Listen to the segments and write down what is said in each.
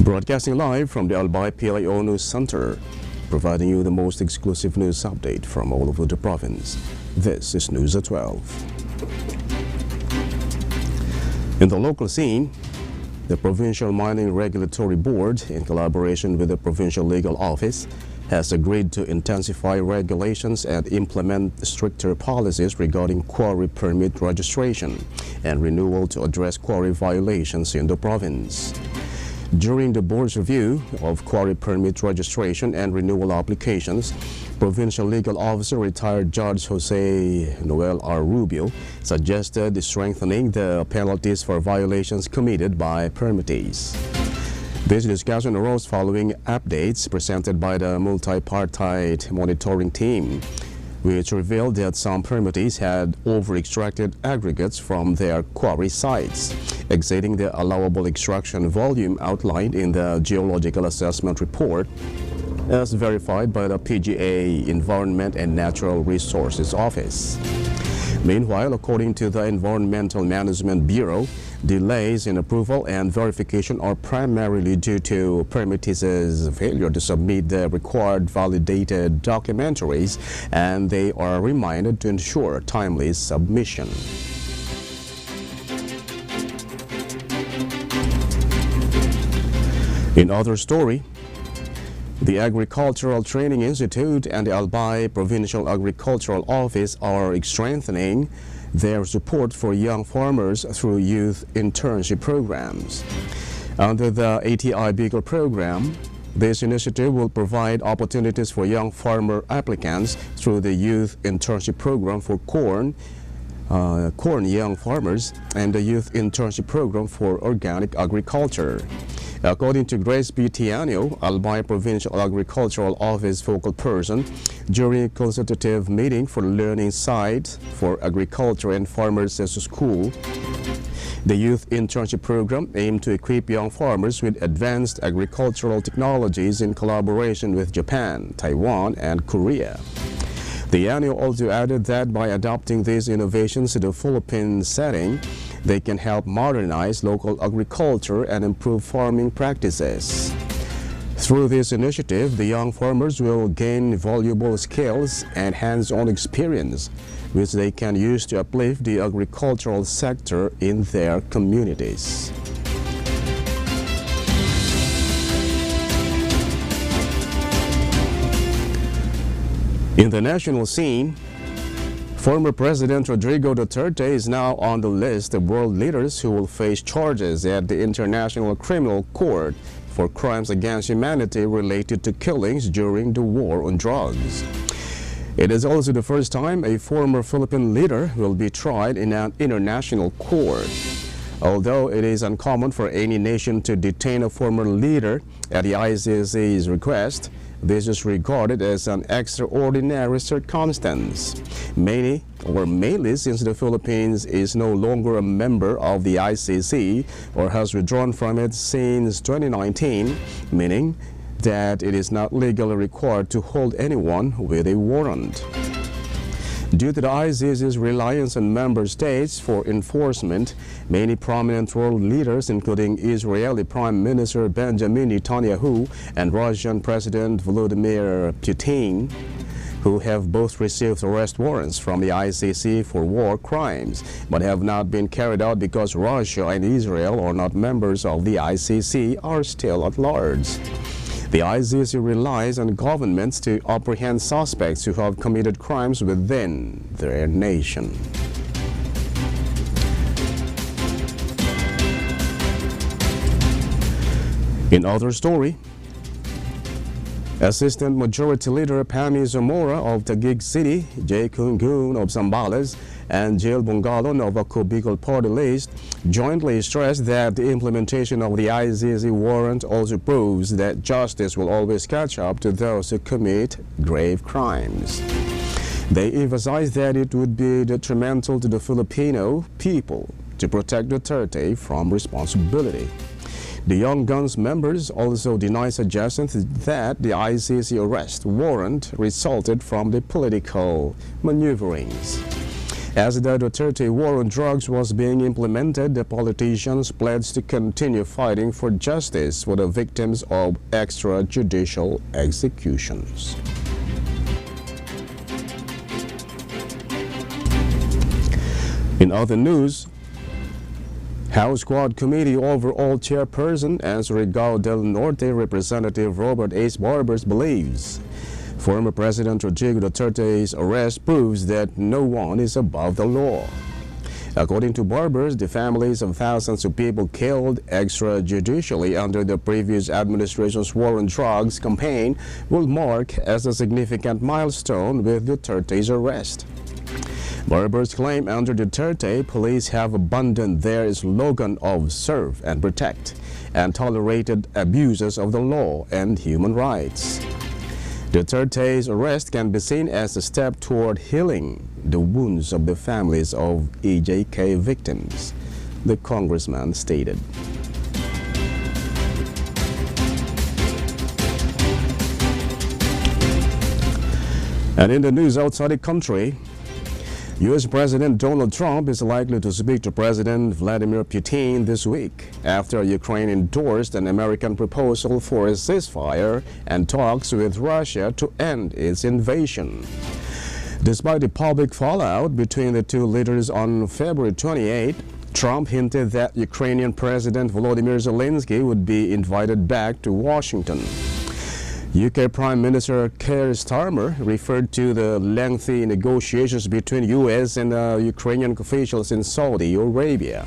Broadcasting live from the Albay PIO News Center, providing you the most exclusive news update from all over the province. This is News at 12. In the local scene, the Provincial Mining Regulatory Board, in collaboration with the Provincial Legal Office, has agreed to intensify regulations and implement stricter policies regarding quarry permit registration and renewal to address quarry violations in the province. During the board's review of quarry permit registration and renewal applications, Provincial Legal Officer retired Judge Jose Noel R. Rubio suggested strengthening the penalties for violations committed by permittees. This discussion arose following updates presented by the multi-party monitoring team, which revealed that some permittees had over-extracted aggregates from their quarry sites, exceeding the allowable extraction volume outlined in the Geological Assessment Report, as verified by the PGA Environment and Natural Resources Office. Meanwhile, according to the Environmental Management Bureau, delays in approval and verification are primarily due to permittees' failure to submit the required validated documentaries, and they are reminded to ensure timely submission. In other story, the Agricultural Training Institute and the Albay Provincial Agricultural Office are strengthening their support for young farmers through youth internship programs. Under the ATI Beagle program, this initiative will provide opportunities for young farmer applicants through the youth internship program for corn young farmers and the youth internship program for organic agriculture. According to Grace B. Tiano, Albay Provincial Agricultural Office focal person, during a consultative meeting for the learning site for agriculture and farmers as a school, the youth internship program aimed to equip young farmers with advanced agricultural technologies in collaboration with Japan, Taiwan, and Korea. The annual also added that by adopting these innovations to the Philippine setting, they can help modernize local agriculture and improve farming practices. Through this initiative, the young farmers will gain valuable skills and hands-on experience, which they can use to uplift the agricultural sector in their communities. In the national scene, former President Rodrigo Duterte is now on the list of world leaders who will face charges at the International Criminal Court for crimes against humanity related to killings during the war on drugs. It is also the first time a former Philippine leader will be tried in an international court. Although it is uncommon for any nation to detain a former leader at the ICC's request, this is regarded as an extraordinary circumstance. Mainly since the Philippines is no longer a member of the ICC or has withdrawn from it since 2019, meaning that it is not legally required to hold anyone with a warrant. Due to the ICC's reliance on member states for enforcement, many prominent world leaders, including Israeli Prime Minister Benjamin Netanyahu and Russian President Vladimir Putin, who have both received arrest warrants from the ICC for war crimes, but have not been carried out because Russia and Israel are not members of the ICC, are still at large. The ICC relies on governments to apprehend suspects who have committed crimes within their nation. In other story, Assistant Majority Leader Pami Zamora of Taguig City, Jay Kungun of Zambales, and Jill Bungalon of Ako Bicol Party List jointly stressed that the implementation of the ICC warrant also proves that justice will always catch up to those who commit grave crimes. They emphasized that it would be detrimental to the Filipino people to protect Duterte from responsibility. The Young Guns members also deny suggestions that the ICC arrest warrant resulted from the political maneuverings. As the Duterte war on drugs was being implemented, the politicians pledged to continue fighting for justice for the victims of extrajudicial executions. In other news, House Quad Committee Overall Chairperson and Surigao del Norte Representative Robert H. Barbers believes former President Rodrigo Duterte's arrest proves that no one is above the law. According to Barbers, the families of thousands of people killed extrajudicially under the previous administration's war on drugs campaign will mark as a significant milestone with Duterte's arrest. Barbers claim under Duterte, police have abandoned their slogan of serve and protect and tolerated abuses of the law and human rights. Duterte's arrest can be seen as a step toward healing the wounds of the families of EJK victims, the congressman stated. And in the news outside the country, U.S. President Donald Trump is likely to speak to President Vladimir Putin this week after Ukraine endorsed an American proposal for a ceasefire and talks with Russia to end its invasion. Despite the public fallout between the two leaders on February 28, Trump hinted that Ukrainian President Volodymyr Zelensky would be invited back to Washington. UK Prime Minister Keir Starmer referred to the lengthy negotiations between U.S. and Ukrainian officials in Saudi Arabia.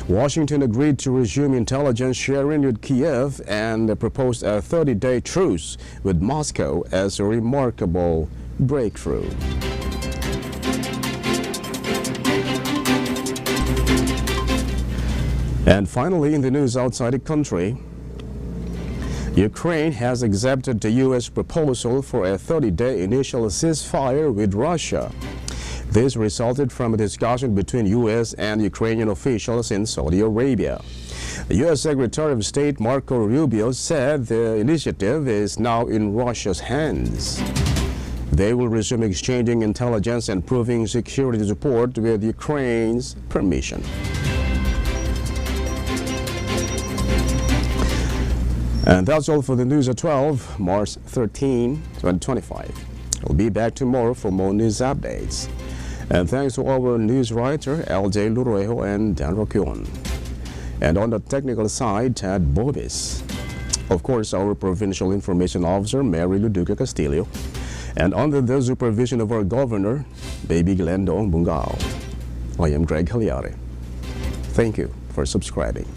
Washington agreed to resume intelligence sharing with Kiev and proposed a 30-day truce with Moscow as a remarkable breakthrough. And finally, in the news outside the country, Ukraine has accepted the U.S. proposal for a 30-day initial ceasefire with Russia. This resulted from a discussion between U.S. and Ukrainian officials in Saudi Arabia. The U.S. Secretary of State Marco Rubio said the initiative is now in Russia's hands. They will resume exchanging intelligence and proving security support with Ukraine's permission. And that's all for the news at 12, March 13, 2025. We'll be back tomorrow for more news updates. And thanks to our news writer, LJ Lurejo and Dan Roquion. And on the technical side, Tad Bobis. Of course, our Provincial Information Officer, Mary Luduca Castillo. And under the supervision of our Governor, Baby Glendong Bungao. I am Greg Hallare. Thank you for subscribing.